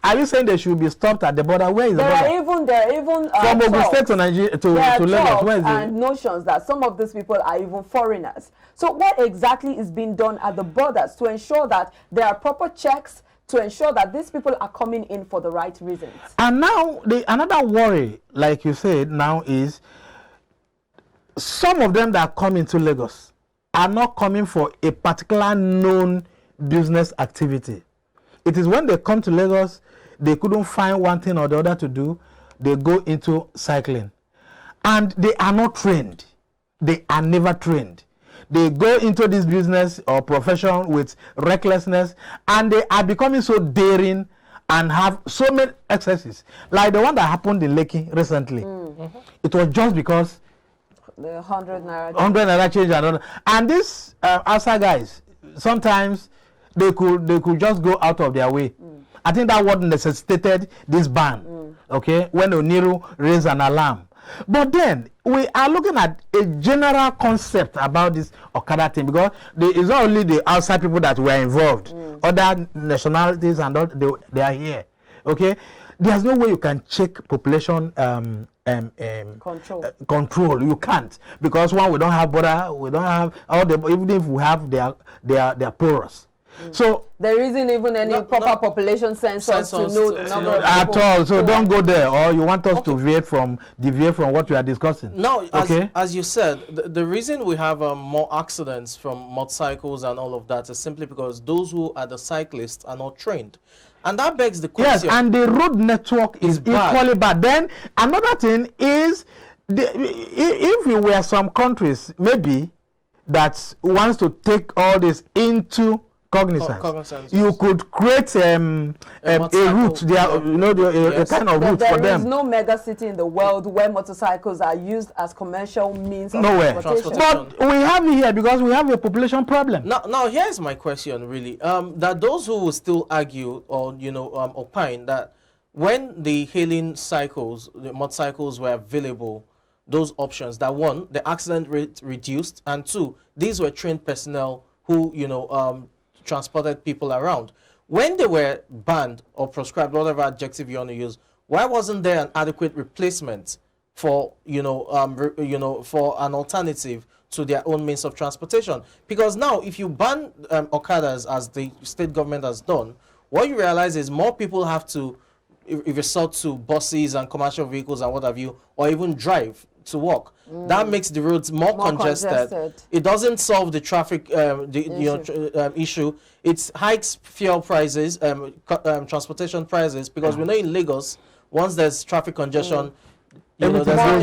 Are you saying they should be stopped at the border? Where is the border? There are even from Ogun State to Nigeria to Lagos. Where is and notions that some of these people are even foreigners. So what exactly is being done at the borders to ensure that there are proper checks, to ensure that these people are coming in for the right reasons? And now another worry, like you said, now is some of them that come into Lagos are not coming for a particular known business activity. It is when they come to Lagos, they couldn't find one thing or the other to do, they go into cycling. And they are not trained. They are never trained. They go into this business or profession with recklessness, and they are becoming so daring and have so many excesses. Like the one that happened in Lekki recently. It was just because the 100 naira change. And these outside guys, sometimes they could just go out of their way. I think that what necessitated this ban, okay, when Oniru raised an alarm. But then we are looking at a general concept about this Okada thing, because it's not only the outside people that were involved, other nationalities and all, they are here. Okay, there's no way you can check population control. You can't, because one, we don't have border, we don't have all the, even if we have, they are porous. So there isn't even any proper population census to know the number of at people all. So don't go there, or you want us to deviate from what we are discussing. No, as you said, the reason we have more accidents from motorcycles and all of that is simply because those who are the cyclists are not trained. And that begs the question. Yes, and the road network is equally bad. Then another thing is, if you were some countries maybe that wants to take all this into cognizance. You could create a route, a kind of route for them. There is no mega city in the world where motorcycles are used as commercial means of transportation. But we have it here because we have a population problem. Now here's my question, really. That those who will still argue or opine that when the hailing cycles, the motorcycles were available, those options, that one, the accident rate reduced, and two, these were trained personnel who transported people around. When they were banned or proscribed, whatever adjective you want to use, why wasn't there an adequate replacement for for an alternative to their own means of transportation? Because now, if you ban Okadas, as the state government has done, what you realize is more people have to resort to buses and commercial vehicles and what have you, or even drive to work. That makes the roads more congested. It doesn't solve the traffic issue. It hikes fuel prices, transportation prices, because we know in Lagos, once there's traffic congestion, there's more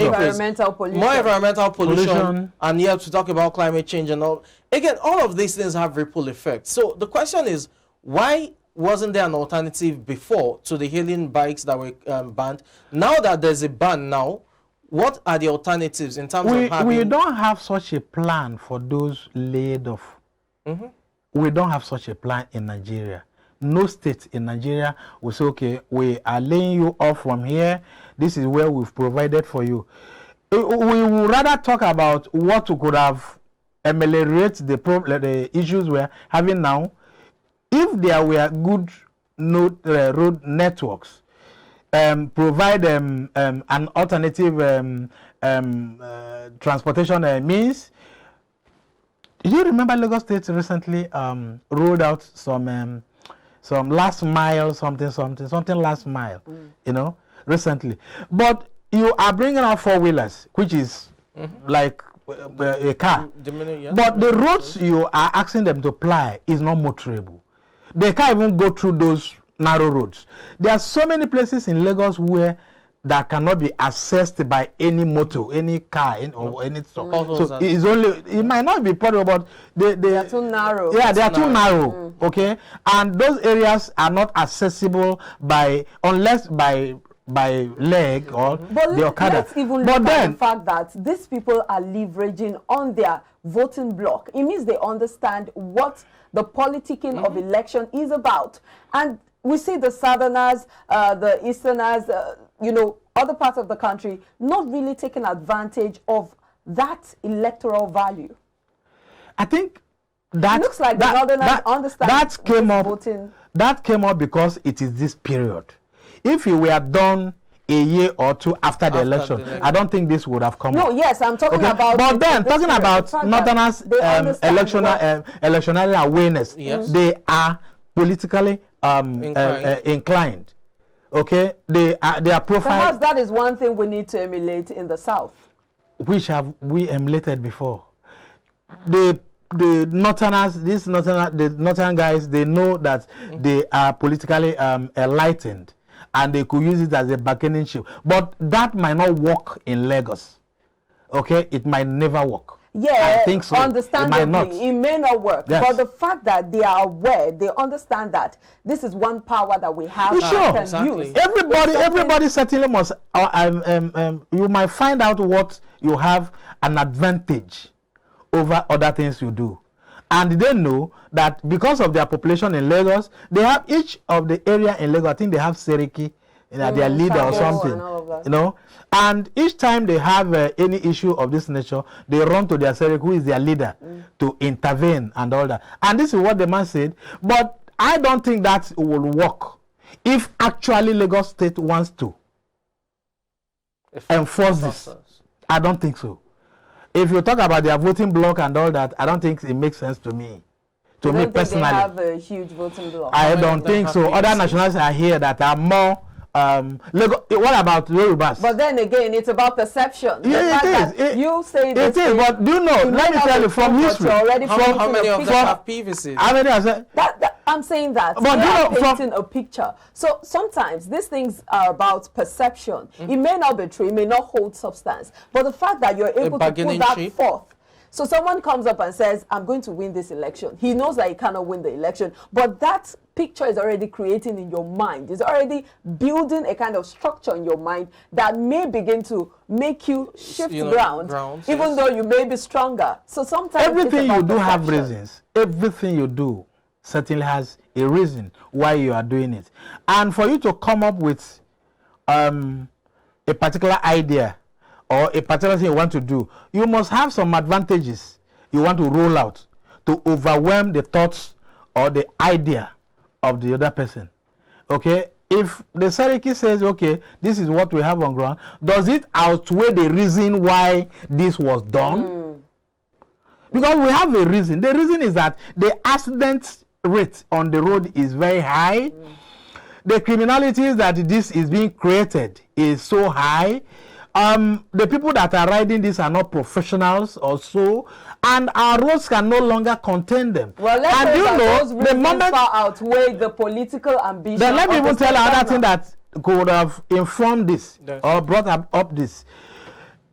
environmental pollution, and you have to talk about climate change and all. Again, all of these things have ripple effects. So the question is, why wasn't there an alternative before to the hailing bikes that were banned? Now that there's a ban now, what are the alternatives in terms of having... We don't have such a plan for those laid off. We don't have such a plan in Nigeria. No state in Nigeria will say, okay, we are laying you off from here. This is where we've provided for you. We would rather talk about what could have ameliorated the issues we're having now. If there were good road networks, provide an alternative transportation means. Do you remember Lagos State recently rolled out some last mile something last mile, recently? But you are bringing out four-wheelers, which is like a car. But the roads you are asking them to ply is not motorable. They can't even go through those narrow roads. There are so many places in Lagos where that cannot be accessed by any motor, any car, or any truck. So it might not be possible, but they are too narrow. Yeah, they are too narrow. Okay, and those areas are not accessible unless by leg or the Okada. Let's even look at the fact that these people are leveraging on their voting bloc. It means they understand what the politicking of election is about. And we see the Southerners, the Easterners, other parts of the country not really taking advantage of that electoral value. I think that it looks like the Northerners understand that came up. Voting. that came up because it is this period. If it were done a year or two after the election, I don't think this would have come up. No, yes, I'm talking Okay? about. But then, talking period, about Northerners' electionary awareness, Yes. they are politically inclined. Okay, their profile, perhaps that is one thing we need to emulate in the South. which have we emulated before. The Northerners, the Northern guys, they know that they are politically enlightened, and they could use it as a bargaining chip. But that might not work in Lagos. Okay, it might never work. Yeah, I think so. Understandably, it may not work. Yes. But the fact that they are aware, they understand that this is one power that we have Sure. and can Exactly. use. Everybody certainly must. You might find out what you have an advantage over other things you do, and they know that because of their population in Lagos, they have each of the area in Lagos. I think they have Seriki, their leader or something, and all of that. you know. And each time they have any issue of this nature, they run to their Seriki, who is their leader, to intervene and all that. And this is what the man said. But I don't think that will work if actually Lagos State wants to enforce this. I don't think so. If you talk about their voting block and all that, I don't think it makes sense to me. To me personally, they have a huge voting block. I don't think so. Other nationalities are here that are more. What about Yorubas? But then again, it's about perception. The Yeah, fact it that is. You say this It is, thing, but do you know? you Let may me not tell be you from true, but history. you're already How painting many a of them picture. have PVCs? How many are said? I'm saying that But they you are know, from- painting a picture. So sometimes these things are about perception. It may not be true, it may not hold substance, but the fact that you're able to put bargaining that chip. forth. So someone comes up and says, I'm going to win this election. He knows that he cannot win the election, but that picture is already creating in your mind. It's already building a kind of structure in your mind that may begin to make you shift grounds, even though you may be stronger. So sometimes Everything it's you do about have perception. reasons. Everything you do certainly has a reason why you are doing it. And for you to come up with a particular idea or a particular thing you want to do, you must have some advantages you want to roll out to overwhelm the thoughts or the idea of the other person. Okay? If the Seriki says, okay, this is what we have on ground, does it outweigh the reason why this was done? Because we have a reason. The reason is that the accident rate on the road is very high. The criminality that this is being created is so high. The people that are riding this are not professionals or so, and our roads can no longer contain them. Well, let's and say you that know, those reasons far outweigh the political ambition. then let me of even the tell state another thing governor. that could have informed this or brought up this.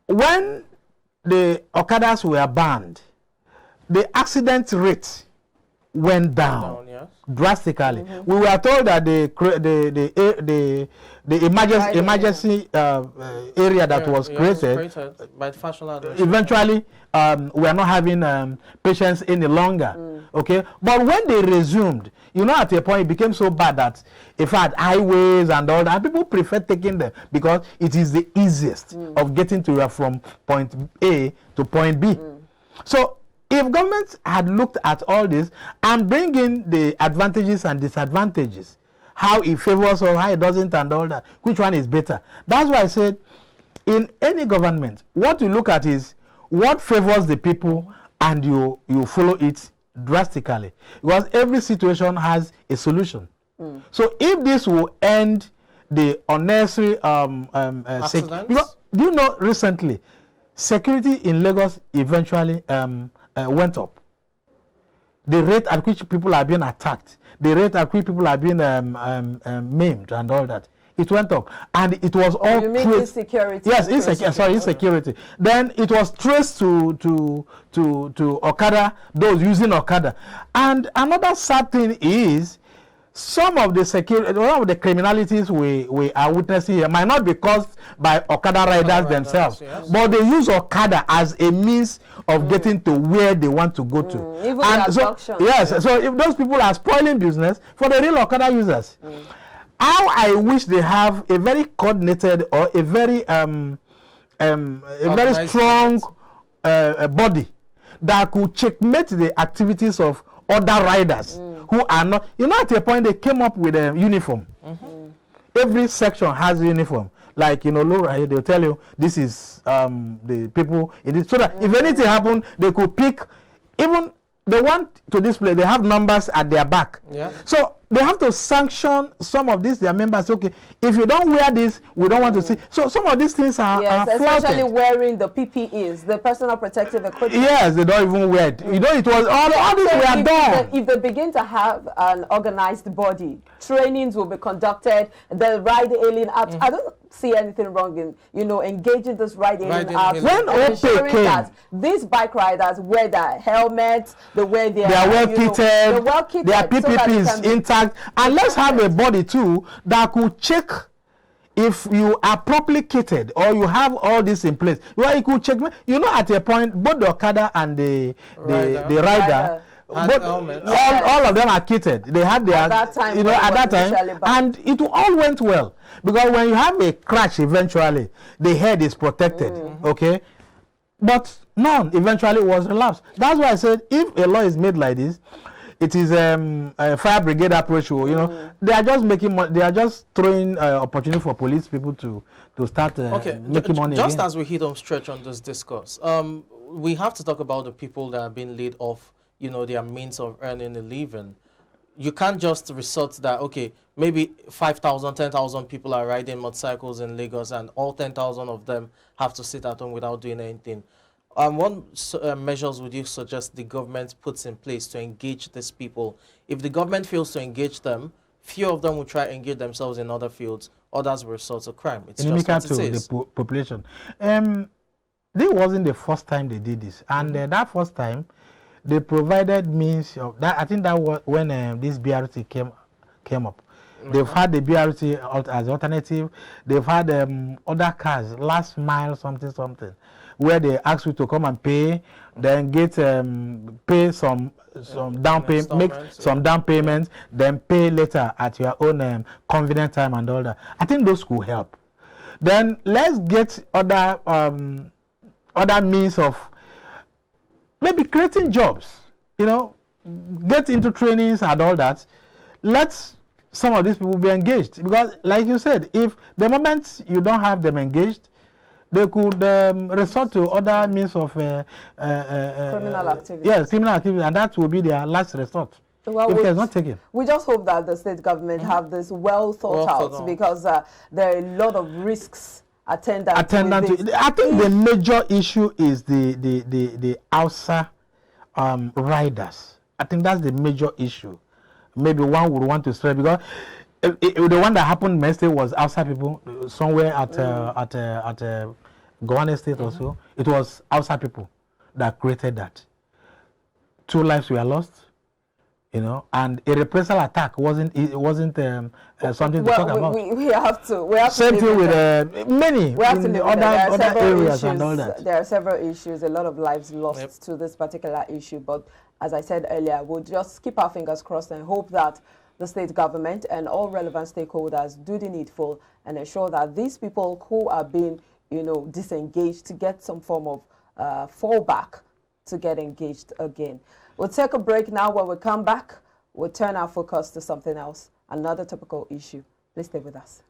When the Okadas were banned, the accident rate went down drastically. We were told that the emergency area that was created by the fashion eventually we are not having patients any longer. Okay, but when they resumed, you know, at a point it became so bad that in fact highways and all that, people prefer taking them because it is the easiest of getting to from point A to point B. So if government had looked at all this and bringing the advantages and disadvantages, how it favors or how it doesn't and all that, which one is better? That's why I said in any government, what you look at is what favors the people and you follow it drastically. Because every situation has a solution. So if this will end the unnecessary because, do you know recently, security in Lagos eventually went up. The rate at which people are being attacked, the rate at which people are being maimed and all that, it went up. And it was all You mean insecurity? Yes, insecurity. Then it was traced to Okada, those using Okada. And another sad thing is some of the criminalities we are witnessing here might not be caused by Okada riders themselves, but they use Okada as a means of getting to where they want to go to. Even and so, yes, so if those people are spoiling business for the real Okada users, how I wish they have a very coordinated or a very very strong body that could checkmate the activities of other riders who who are not, you know, at a point they came up with a uniform. Every section has a uniform. Like, you know, Laura, they'll tell you this is the people in it, so that if anything happened, they could pick. Even they want to display, they have numbers at their back. Yeah. So they have to sanction some of these, their members. Okay, if you don't wear this, we don't want to see. So some of these things are, yes, are especially flouted. wearing the PPEs, the personal protective equipment. Yes, they don't even wear it. You know, it was all these So were done. if they begin to have an organized body, trainings will be conducted, the ride-hailing apps. I don't see anything wrong in, you know, engaging this ride-hailing apps. When and OPE ensuring came, that these bike riders wear their helmets, they wear their, they are well you know, kitted, they're well kitted, their so that PPP they is can be intact, and let's have a body too that could check if you are properly kitted or you have all this in place. Well, you could check. You know, at a point, both the Okada and the rider, both, all of them are kitted. They had their, at that time, you know, at that time, and it all went well, because when you have a crash, eventually the head is protected. Okay, but none eventually was relapsed. That's why I said, if a law is made like this, it is a fire brigade approach. You know, they are just making they are just throwing opportunity for police people to start making money. Just again. as we hit on stretch on this discourse, we have to talk about the people that are being laid off, you know, their means of earning a living. You can't just resort to that, okay, maybe 5,000, 10,000 people are riding motorcycles in Lagos and all 10,000 of them have to sit at home without doing anything. What measures would you suggest the government puts in place to engage these people? If the government fails to engage them, few of them will try to engage themselves in other fields, others will resort to crime. It's just what it is. The population. This wasn't the first time they did this, and that first time they provided means of that. I think that was when this BRT came up. They've had the BRT as alternative. They've had other cars, last mile something, where they ask you to come and pay, then get pay some down payment, make some down payments, then pay later at your own convenient time and all that. I think those could help. Then let's get other means of maybe creating jobs. You know, get into trainings and all that. Let some of these people be engaged, because, like you said, if the moment you don't have them engaged, they could resort to other means of criminal activity. Yes, criminal activity, and that will be their last resort. Well, if it's not taken. We just hope that the state government have this well thought out, because there are a lot of risks attendant to. I think the major issue is the outside riders. I think that's the major issue. Maybe one would want to stress, because the one that happened yesterday was outside people somewhere at Gowane State or so. It was outside people that created that. 2 lives were lost, you know, and a reprisal attack wasn't something to talk about. We have to. Same thing with many in the other areas issues, and all that. There are several issues, a lot of lives lost to this particular issue. But as I said earlier, we'll just keep our fingers crossed and hope that the state government and all relevant stakeholders do the needful and ensure that these people who are being, you know, disengaged to get some form of fallback to get engaged again. We'll take a break now. When we come back, we'll turn our focus to something else, another topical issue. Please stay with us.